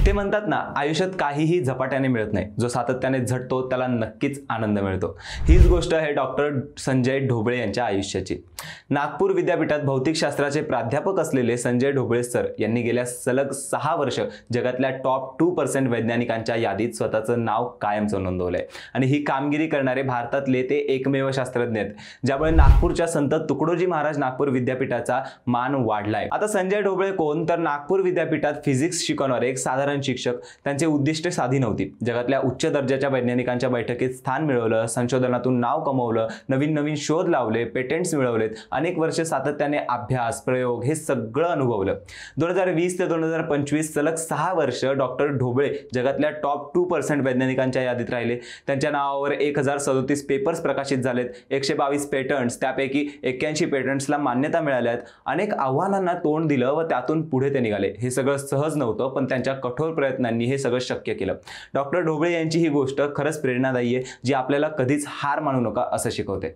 ते म्हणतात ना, आयुष्यात काहीही झपाट्याने मिळत नाही. जो सातत्याने झटतो त्याला नक्कीच आनंद मिळतो. हीच गोष्ट आहे डॉक्टर संजय ढोबळे यांच्या आयुष्याची. नागपूर विद्यापीठात भौतिकशास्त्राचे प्राध्यापक असलेले संजय ढोबळे सर यांनी गेल्या सलग 6 वर्ष जगातल्या टॉप 2% वैज्ञानिकांच्या यादीत स्वतःचं नाव कायमचं नोंदवलंय. आणि ही कामगिरी करणारे भारतातले ते एकमेव शास्त्रज्ञ आहेत, ज्यामुळे नागपूरच्या संत तुकडोजी महाराज नागपूर विद्यापीठाचा मान वाढलाय. आता संजय ढोबळे कोण तर नागपूर विद्यापीठात फिजिक्स शिकवणारे एक साधारण शिक्षक. त्यांचे उद्दिष्ट साधी नव्हती. जगातल्या उच्च दर्जाच्या वैज्ञानिकांच्या बैठकीत स्थान मिळवलं, संशोधनातून नाव कमवलं, नवीन शोध लावले, पेटंट्स मिळवलेत, अनेक वर्ष सातत्याने अभ्यास प्रयोग हे सगळं अनुभवलं. 2020 ते 2025 सलग 6 वर्ष डॉक्टर ढोबळे जगातल्या टॉप 2% वैज्ञानिकांच्या यादीत राहिले. त्यांच्या नावावर 1037 पेपर्स प्रकाशित झालेत, 122 पेटंट्स, त्यापैकी 81 पेटंट्सला मान्यता मिळाल्या आहेत. अनेक आव्हानांना तोंड दिलं व त्यातून पुढे ते निघाले. हे सगळं सहज नव्हतं, पण त्यांच्या कठोर प्रयत्नांनी हे सगळं शक्य केलं. डॉक्टर ढोबळे यांची ही गोष्ट खरंच प्रेरणादायी आहे, जी आपल्याला कधीच हार मानू नका असं शिकवते.